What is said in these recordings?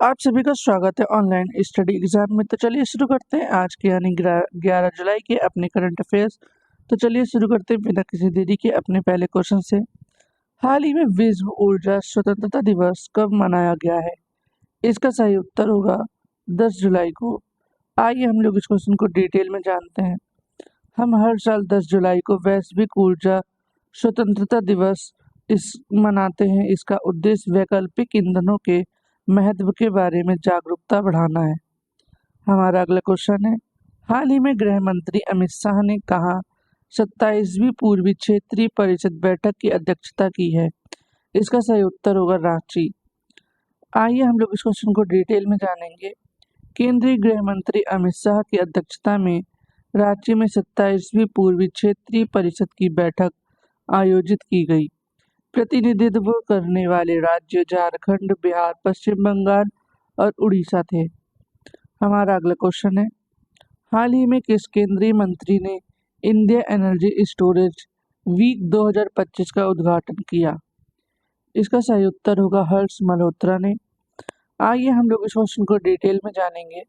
आप सभी का स्वागत है ऑनलाइन स्टडी एग्जाम में। तो चलिए शुरू करते हैं आज के यानी 11 जुलाई के अपने करंट अफेयर्स। तो चलिए शुरू करते हैं बिना किसी देरी के अपने पहले क्वेश्चन से। हाल ही में विश्व ऊर्जा स्वतंत्रता दिवस कब मनाया गया है? इसका सही उत्तर होगा 10 जुलाई को। आइए हम लोग इस क्वेश्चन को डिटेल में जानते हैं। हम हर साल 10 जुलाई को वैश्विक ऊर्जा स्वतंत्रता दिवस इस मनाते हैं। इसका उद्देश्य वैकल्पिक ईंधनों के महत्व के बारे में जागरूकता बढ़ाना है। हमारा अगला क्वेश्चन है, हाल ही में गृह मंत्री अमित शाह ने कहा 27वीं पूर्वी क्षेत्रीय परिषद बैठक की अध्यक्षता की है? इसका सही उत्तर होगा रांची। आइए हम लोग इस क्वेश्चन को डिटेल में जानेंगे। केंद्रीय गृह मंत्री अमित शाह की अध्यक्षता में रांची में 27वीं पूर्वी क्षेत्रीय परिषद की बैठक आयोजित की गई। प्रतिनिधित्व करने वाले राज्य झारखंड, बिहार, पश्चिम बंगाल और उड़ीसा थे। हमारा अगला क्वेश्चन है, हाल ही में किस केंद्रीय मंत्री ने इंडिया एनर्जी स्टोरेज वीक 2025 का उद्घाटन किया? इसका सही उत्तर होगा हर्ष मल्होत्रा ने। आइए हम लोग इस क्वेश्चन को डिटेल में जानेंगे।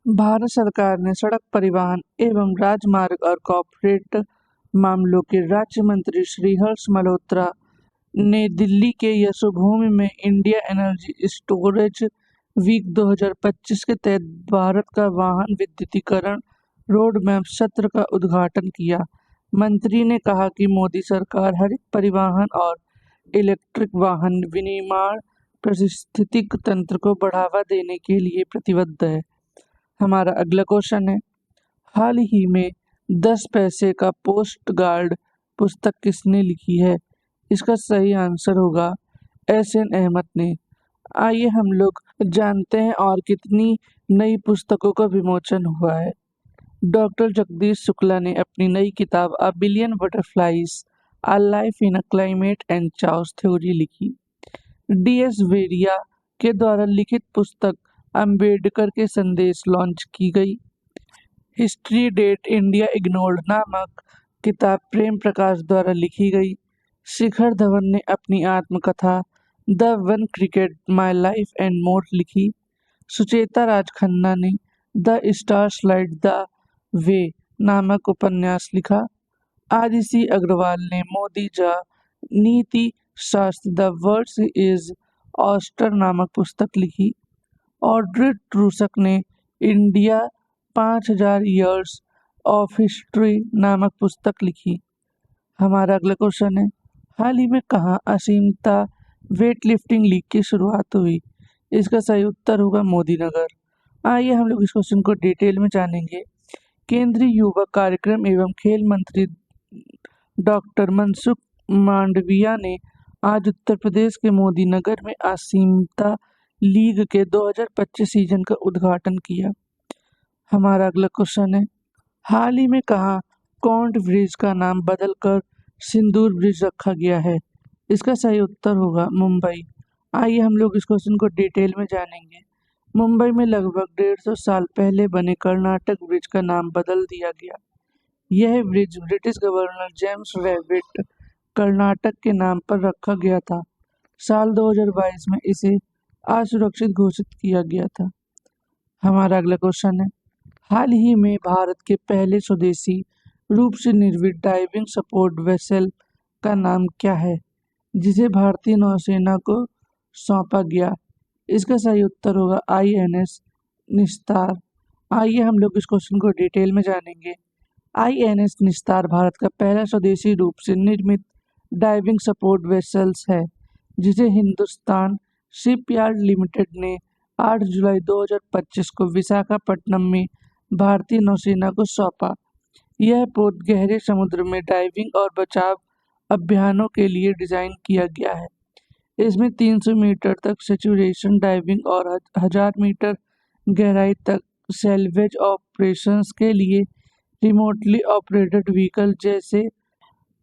भारत सरकार ने सड़क परिवहन एवं राजमार्ग और कॉर्पोरेट मामलों के राज्य मंत्री श्री हर्ष मल्होत्रा ने दिल्ली के यशोभूमि में इंडिया एनर्जी स्टोरेज वीक 2025 के तहत भारत का वाहन विद्युतीकरण रोड मैप सत्र का उद्घाटन किया। मंत्री ने कहा कि मोदी सरकार हरित परिवहन और इलेक्ट्रिक वाहन विनिर्माण पारिस्थितिक तंत्र को बढ़ावा देने के लिए प्रतिबद्ध है। हमारा अगला क्वेश्चन है, हाल ही में 10 पैसे का पोस्ट कार्ड पुस्तक किसने लिखी है? इसका सही आंसर होगा एस.एन. अहमद ने। आइए हम लोग जानते हैं और कितनी नई पुस्तकों का विमोचन हुआ है। डॉक्टर जगदीश शुक्ला ने अपनी नई किताब a billion butterflies a life in a climate and chaos theory लिखी। डी.एस. वेरिया के द्वारा लिखित पुस्तक अंबेडकर के संदेश लॉन्च की गई। हिस्ट्री डेट इंडिया इग्नोर्ड नामक किताब प्रेम प्रकाश द्वारा लिखी गई। शिखर धवन ने अपनी आत्मकथा the one cricket my life and more लिखी। सुचेता राज खन्ना ने the star slide the way नामक उपन्यास लिखा। आदिसी अग्रवाल ने मोदी जा नीति शास्त्र द वर्ड्स इज ऑस्टर नामक पुस्तक लिखी। ऑड्रे ट्रूसक ने इंडिया 5000 ईयर्स ऑफ हिस्ट्री नामक पुस्तक लिखी। हमारा अगला क्वेश्चन है, हाल ही में कहाँ असीमता वेट लिफ्टिंग लीग की शुरुआत हुई? इसका सही उत्तर होगा मोदी नगर। आइए हम लोग इस क्वेश्चन को डिटेल में जानेंगे। केंद्रीय युवा कार्यक्रम एवं खेल मंत्री डॉक्टर मनसुख मांडविया ने आज उत्तर प्रदेश के मोदी नगर में असीमता लीग के 2025 सीजन का उद्घाटन किया। हमारा अगला क्वेश्चन है, हाल ही में कहाँ कॉन्ट ब्रिज का नाम बदलकर सिंदूर ब्रिज रखा गया है? इसका सही उत्तर होगा मुंबई। आइए हम लोग इस क्वेश्चन को डिटेल में जानेंगे। मुंबई में लगभग 150 साल पहले बने कर्नाटक ब्रिज का नाम बदल दिया गया। यह bridge British governor James Revit Karnataka के नाम पर रखा गया था। साल 2022 में इसे असुरक्षित घोषित किया गया था। हमारा अगला क्वेश्चन है, हाल ही में भारत के पहले स्वदेशी रूप से निर्मित डाइविंग सपोर्ट वेसल का नाम क्या है, जिसे भारतीय नौसेना को सौंपा गया? इसका सही उत्तर होगा INS निस्तार। आइए हम लोग इस क्वेश्चन को डिटेल में जानेंगे। INS निस्तार भारत का पहला स्वदेशी रूप से निर्मित डाइविंग सपोर्ट वेसल्स है, जिसे हिंदुस्तान शिपयार्ड लिमिटेड ने 8 जुलाई 2025 को विशाखापट्टनम में भारतीय नौसेना को सौंपा। यह पोत गहरे समुद्र में डाइविंग और बचाव अभियानों के लिए डिजाइन किया गया है। इसमें 300 मीटर तक सैचुरेशन डाइविंग और 1000 मीटर गहराई तक सैल्वेज ऑपरेशंस के लिए रिमोटली ऑपरेटेड व्हीकल जैसे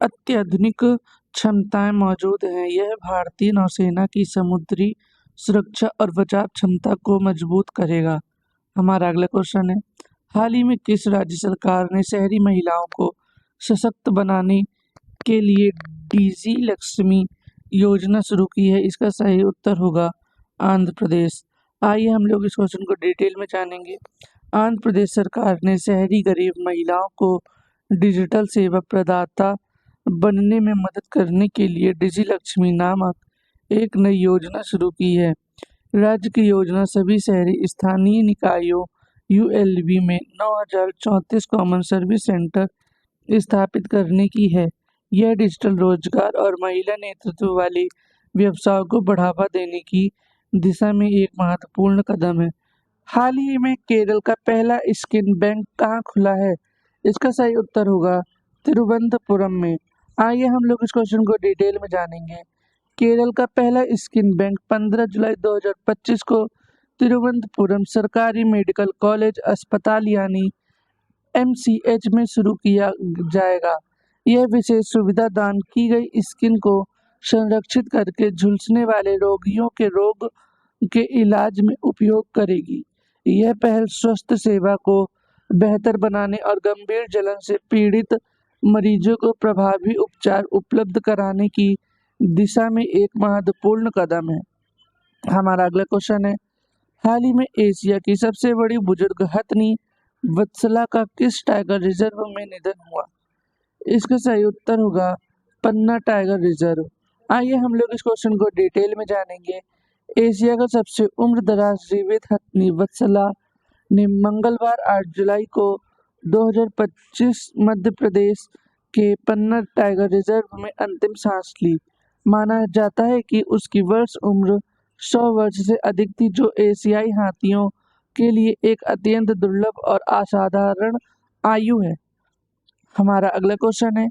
अत्याधुनिक क्षमताएं मौजूद हैं। यह भारतीय नौसेना की समुद्री सुरक्षा और बचाव क्षमता को मजबूत करेगा। हमारा अगला क्वेश्चन है, हाल ही में किस राज्य सरकार ने शहरी महिलाओं को सशक्त बनाने के लिए डीजी लक्ष्मी योजना शुरू की है? इसका सही उत्तर होगा आंध्र प्रदेश। आइए हम लोग इस क्वेश्चन को डिटेल में जानेंगे। आंध्र प्रदेश सरकार ने शहरी गरीब महिलाओं को डिजिटल सेवा प्रदाता बनने में मदद करने के लिए डिजी लक्ष्मी नामक एक नई योजना शुरू की है। राज्य की योजना सभी शहरी स्थानीय निकायों यूएलबी में 9034 कॉमन सर्विस सेंटर स्थापित करने की है। यह डिजिटल रोजगार और महिला नेतृत्व वाले व्यवसायों को बढ़ावा देने की दिशा में एक महत्वपूर्ण कदम है। हाल ही में केरल का पहला स्किन बैंक कहाँ खुला है? इसका सही उत्तर होगा तिरुवनंतपुरम में। आइए हम लोग इस क्वेश्चन को डिटेल में जानेंगे। केरल का पहला स्किन बैंक 15 जुलाई 2025 को तिरुवनंतपुरम सरकारी मेडिकल कॉलेज अस्पताल यानी एमसीएच में शुरू किया जाएगा। यह विशेष सुविधा दान की गई स्किन को संरक्षित करके झुलसने वाले रोगियों के रोग के इलाज में उपयोग करेगी। यह पहल स्वास्थ्य सेवा को बेहतर बनाने और गंभीर जलन से पीड़ित मरीजों को प्रभावी उपचार उपलब्ध कराने की दिशा में एक महत्वपूर्ण कदम है। हमारा अगला क्वेश्चन है, हाल ही में एशिया की सबसे बड़ी बुजुर्ग हथनी वत्सला का किस टाइगर रिजर्व में निधन हुआ? इसका सही उत्तर होगा पन्ना टाइगर रिजर्व। आइए हम लोग इस क्वेश्चन को डिटेल में जानेंगे। एशिया का सबसे उम्रदराज जीवित हथनी वत्सला ने मंगलवार 8 जुलाई को 2025 मध्य प्रदेश के पन्ना टाइगर रिजर्व में अंतिम सांस ली। माना जाता है कि उसकी वर्ष उम्र 100 वर्ष से अधिक थी, जो एशियाई हाथियों के लिए एक अत्यंत दुर्लभ और असाधारण आयु है। हमारा अगला क्वेश्चन है,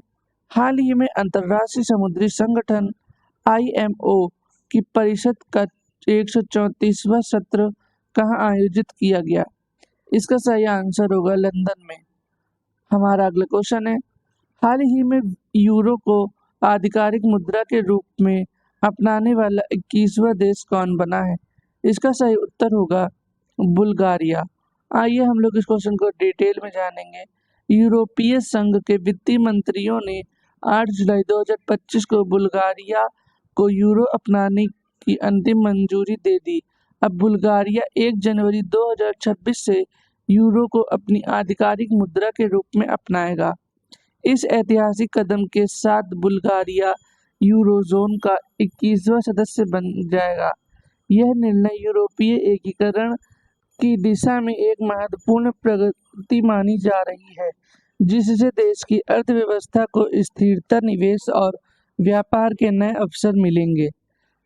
हाल ही में अंतर्राष्ट्रीय समुद्री संगठन IMO की परिषद का 134वां सत्र कहाँ आयोजित किया गया? इसका सही आंसर होगा लंदन में। हमारा अगला क्वेश्चन है, हाल ही में यूरो को आधिकारिक मुद्रा के रूप में अपनाने वाला 21वां देश कौन बना है? इसका सही उत्तर होगा बुल्गारिया। आइए हम लोग इस क्वेश्चन को डिटेल में जानेंगे। यूरोपीय संघ के वित्तीय मंत्रियों ने 8 जुलाई 2025 को बुल्गारिया को यूरो अपनाने की अंतिम मंजूरी दे दी। अब बुल्गारिया 1 जनवरी 2026 से यूरो को अपनी आधिकारिक मुद्रा के रूप में अपनाएगा। इस ऐतिहासिक कदम के साथ बुल्गारिया यूरोजोन का 21वां सदस्य बन जाएगा। यह निर्णय यूरोपीय एकीकरण की दिशा में एक महत्वपूर्ण प्रगति मानी जा रही है, जिससे देश की अर्थव्यवस्था को स्थिरता, निवेश और व्यापार के नए अवसर मिलेंगे।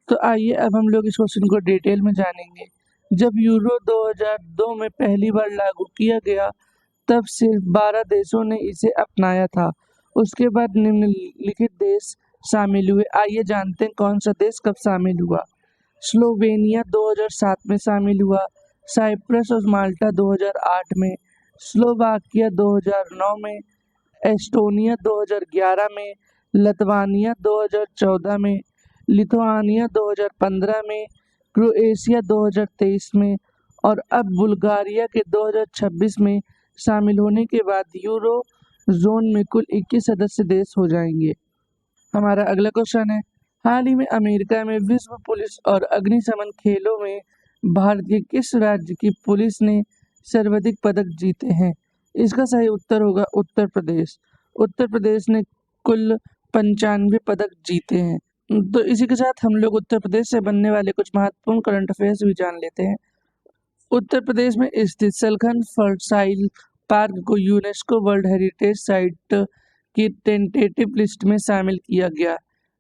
तो आइए अब हम लोग इस क्वेश्चन को डिटेल में जानेंगे। जब यूरो 2002 में पहली बार लागू किया गया, तब सिर्फ 12 देशों ने इसे अपनाया था। उसके बाद निम्नलिखित देश शामिल हुए। आइए जानते हैं कौन सा देश कब शामिल हुआ। स्लोवेनिया 2007 में शामिल हुआ, साइप्रस और माल्टा 2008 में, स्लोवाकिया 2009 में, एस्टोनिया 2011 में, लिथुआनिया 2014 में, लिथुआनिया 2015 में, क्रोएशिया 2023 में और अब बुल्गारिया के 2026 में शामिल होने के बाद यूरो जोन में कुल 21 सदस्य देश हो जाएंगे। हमारा अगला क्वेश्चन है, हाल ही में अमेरिका में विश्व पुलिस और अग्निशमन खेलों में भारत के किस राज्य की पुलिस ने सर्वाधिक पदक जीते हैं? इसका सही उत्तर होगा उत्तर प्रदेश। उत्तर प्रदेश ने कुल 95 पदक जीते हैं। तो इसी के साथ हम लोग उत्तर प्रदेश से बनने वाले कुछ महत्वपूर्ण करंट अफेयर्स भी जान लेते हैं। उत्तर प्रदेश में स्थित सलखन फर्साइल पार्क को यूनेस्को वर्ल्ड हेरिटेज साइट की टेंटेटिव लिस्ट में शामिल किया गया।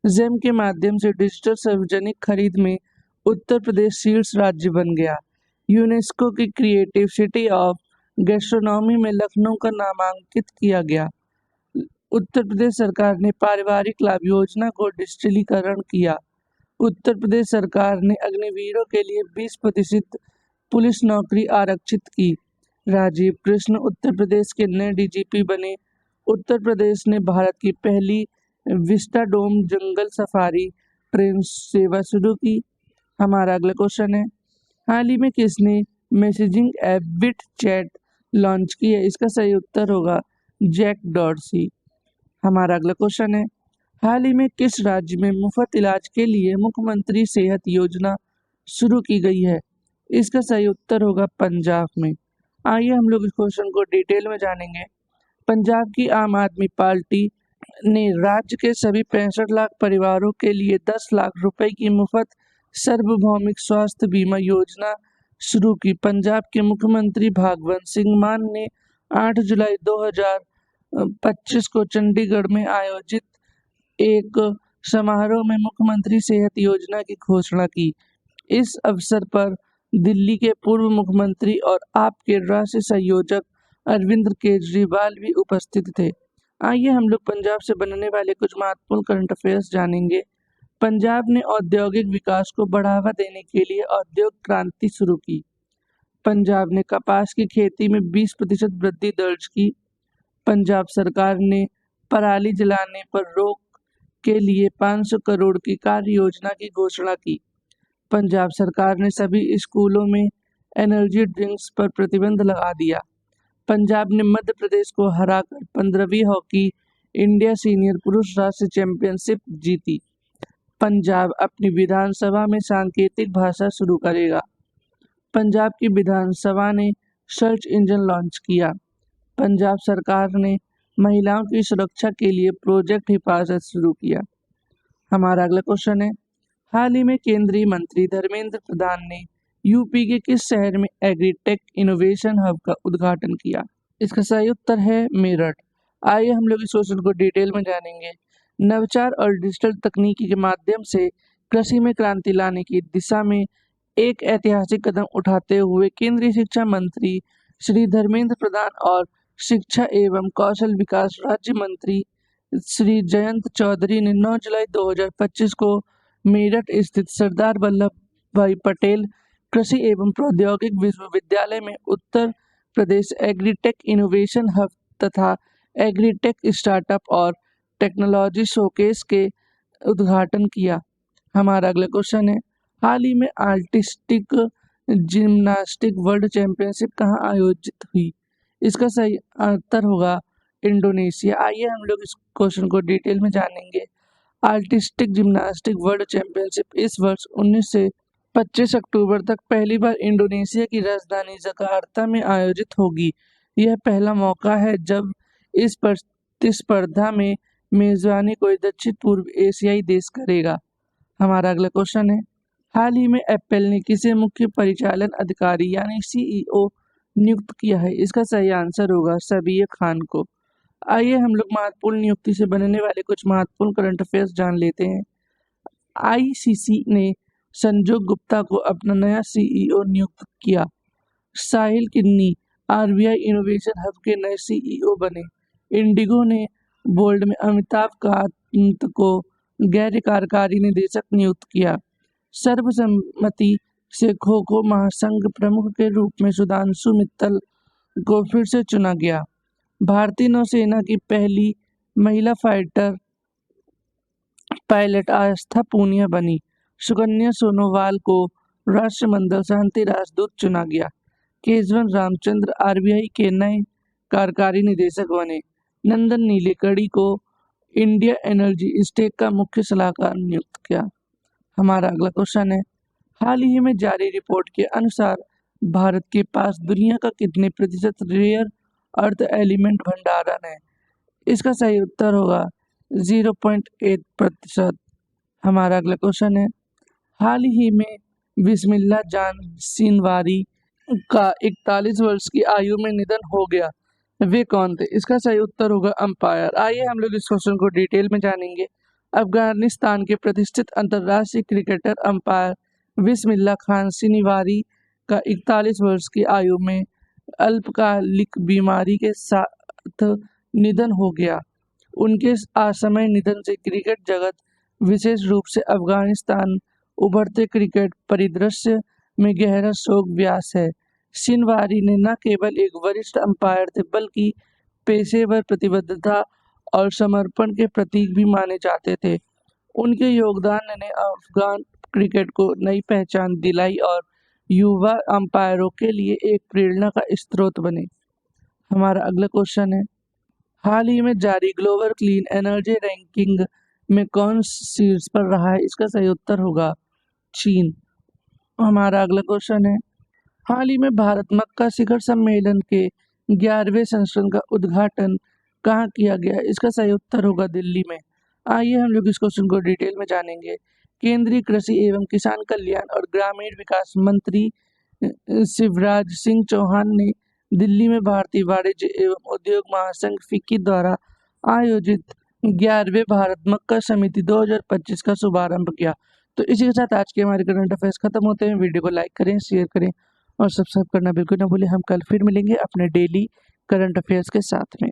जेम के माध्यम से डिजिटल सार्वजनिक खरीद में उत्तर प्रदेश शीर्ष राज्य बन गया। यूनेस्को की क्रिएटिव सिटी ऑफ गैस्ट्रोनॉमी में लखनऊ का नामांकित किया गया। उत्तर प्रदेश सरकार ने पारिवारिक लाभ योजना को डिजिटलीकरण किया। उत्तर प्रदेश सरकार ने अग्निवीरों के लिए 20% पुलिस नौकरी आरक्षित की। राजीव कृष्ण उत्तर प्रदेश के नए डीजीपी बने। उत्तर प्रदेश ने भारत की पहली विस्टाडोम जंगल सफारी ट्रेन सेवा शुरू की। हमारा अगला क्वेश्चन है, हाल ही में किसने messaging app bit chat launch की है? इसका सही उत्तर होगा जैक डॉर्सी। हमारा अगला क्वेश्चन है, हाल ही में किस राज्य में मुफ्त इलाज के लिए मुख्यमंत्री सेहत योजना शुरू की गई है? इसका सही उत्तर होगा पंजाब में। आइए हम लोग इस क्वेश्चन को डिटेल में जानेंगे। पंजाब की आम आदमी पार्टी ने राज्य के सभी 65 लाख परिवारों के लिए 10 लाख रुपए की मुफ्त सार्वभौमिक स्वास्थ्य बीमा योजना शुरू की। पंजाब के मुख्यमंत्री भगवंत सिंह मान ने 8 जुलाई 2025 को चंडीगढ़ में आयोजित एक समारोह में मुख्यमंत्री सेहत योजना की घोषणा की। इस अवसर पर दिल्ली के पूर्व मुख्यमंत्री और आप के राष्ट्रीय संयोजक अरविंद केजरीवाल भी उपस्थित थे। आइए हम लोग पंजाब से बनने वाले कुछ महत्वपूर्ण करंट अफेयर्स जानेंगे। पंजाब ने औद्योगिक विकास को बढ़ावा देने के लिए औद्योगिक क्रांति शुरू की। पंजाब ने कपास की खेती में 20% वृद्धि दर्ज की। पंजाब सरकार ने पराली जलाने पर रोक के लिए 500 करोड़ की कार्य योजना की घोषणा की। पंजाब सरकार ने सभी स्कूलों में एनर्जी ड्रिंक्स पर प्रतिबंध लगा दिया। पंजाब ने मध्य प्रदेश को हराकर 15वीं हॉकी इंडिया सीनियर पुरुष राष्ट्रीय चैंपियनशिप जीती। पंजाब अपनी विधानसभा में सांकेतिक भाषा शुरू करेगा। पंजाब की विधानसभा ने सर्च इंजन लॉन्च किया। पंजाब सरकार ने महिलाओं की सुरक्षा के लिए प्रोजेक्ट हिफाजत शुरू किया। हमारा अगला क्वेश्चन है, हाल ही में केंद्रीय मंत्री धर्मेंद्र प्रधान ने यूपी के किस शहर में एग्रीटेक इनोवेशन हब का उद्घाटन किया? इसका सही उत्तर है मेरठ। आइए हम लोग इस क्वेश्चन को डिटेल में जानेंगे। नवाचार और डिजिटल तकनीकी के माध्यम से कृषि में क्रांति लाने की दिशा में एक ऐतिहासिक कदम उठाते हुए केंद्रीय शिक्षा मंत्री श्री धर्मेंद्र प्रधान और शिक्षा एवं कौशल विकास राज्य मंत्री श्री जयंत चौधरी ने 9 जुलाई 2025 को मेरठ स्थित सरदार वल्लभ भाई पटेल कृषि एवं प्रौद्योगिक विश्वविद्यालय में Uttar Pradesh agritech innovation hub तथा एग्रीटेक स्टार्टअप और टेक्नोलॉजी शोकेस के उद्घाटन किया। हमारा अगला क्वेश्चन है, हाल ही में आर्टिस्टिक जिम्नास्टिक वर्ल्ड चैंपियनशिप कहाँ आयोजित हुई? इसका सही उत्तर होगा इंडोनेशिया। आइए हम लोग इस क्वेश्चन को डिटेल में जानेंगे। आर्टिस्टिक जिम्नास्टिक वर्ल्ड चैंपियनशिप इस वर्ष 19 से 25 अक्टूबर तक पहली बार इंडोनेशिया की राजधानी जकार्ता में आयोजित होगी। यह पहला मौका है जब इस प्रतिस्पर्धा में मेजबानी कोई दक्षिण पूर्व एशियाई देश करेगा। हमारा अगला क्वेश्चन है, हाल ही में एप्पल ने किसे मुख्य परिचालन अधिकारी यानी सीईओ नियुक्त किया है? इसका सही आंसर होगा सबीर खान को। आइए हम लोग महत्वपूर्ण नियुक्ति से बनने वाले कुछ महत्वपूर्ण करंट अफेयर्स जान लेते हैं। आईसीसी ने संजोग गुप्ता को अपना नया सीईओ नियुक्त किया। साहिल किन्नी आरबीआई इनोवेशन हब के नए सीईओ बने। इंडिगो ने बोर्ड में अमिताभ कांत को गैर कार्यकारी निदेशक नियुक्त किया। सर्वसम्मति से खो खो महासंघ प्रमुख के रूप में सुधांशु मित्तल को फिर से चुना गया। भारतीय नौसेना की पहली महिला फाइटर पायलट आस्था पूनिया बनी। सुकन्या सोनोवाल को राष्ट्रमंडल शांति राजदूत चुना गया। केशवन रामचंद्र आरबीआई के नए कार्यकारी निदेशक बने। नंदन नीलेकणी को इंडिया एनर्जी स्टेक का मुख्य सलाहकार नियुक्त किया। हमारा अगला क्वेश्चन है, हाल ही में जारी रिपोर्ट के अनुसार भारत के पास दुनिया का कितने प्रतिशत रेयर अर्थ एलिमेंट भंडारण है? इसका सही उत्तर होगा 0.8%। हमारा अगला क्वेश्चन है, हाल ही में बिस्मिल्लाह जान सिनवारी का 41 वर्ष की आयु में निधन हो गया। वे कौन थे? इसका सही उत्तर होगा अंपायर। आइए हम लोग इस क्वेश्चन को डिटेल में जानेंगे। अफगानिस्तान के प्रतिष्ठित अंतर्राष्ट्रीय क्रिकेटर अंपायर बिस्मिल्लाह खान सिनवारी का 41 वर्ष की आयु में अल्पकालिक बीमारी के साथ निधन हो गया। उनके असमय निधन से क्रिकेट जगत, विशेष रूप से अफगानिस्तान उभरते क्रिकेट परिदृश्य में गहरा शोक व्यास है। सिनवारी ने न केवल एक वरिष्ठ अंपायर थे बल्कि पेशेवर प्रतिबद्धता और समर्पण के प्रतीक भी माने जाते थे। उनके योगदान ने अफगान क्रिकेट को नई पहचान दिलाई और युवा अंपायरों के लिए एक प्रेरणा का स्रोत बने। हमारा अगला क्वेश्चन है, हाल ही में जारी ग्लोबल क्लीन एनर्जी रैंकिंग में कौन शीर्ष पर रहा है? इसका सही उत्तर होगा चीन। हमारा अगला क्वेश्चन है, हाल ही में भारत मक्का शिखर सम्मेलन के 11वें संस्करण का उद्घाटन कहाँ किया गया? इसका सही उत्तर होगा दिल्ली में। आइए हम लोग इस क्वेश्चन को डिटेल में जानेंगे। केंद्रीय कृषि एवं किसान कल्याण और ग्रामीण विकास मंत्री शिवराज सिंह चौहान ने दिल्ली में भारतीय वाणिज्य एवं उद्योग महासंघ फिक्की द्वारा आयोजित 11वें भारत मक्का समिति 2025 का शुभारंभ किया। तो इसी के साथ आज के हमारे करंट अफेयर्स खत्म होते हैं। वीडियो को लाइक करें, शेयर करें और सब्सक्राइब करना बिल्कुल ना भूलें। हम कल फिर मिलेंगे अपने डेली करंट अफेयर्स के साथ में।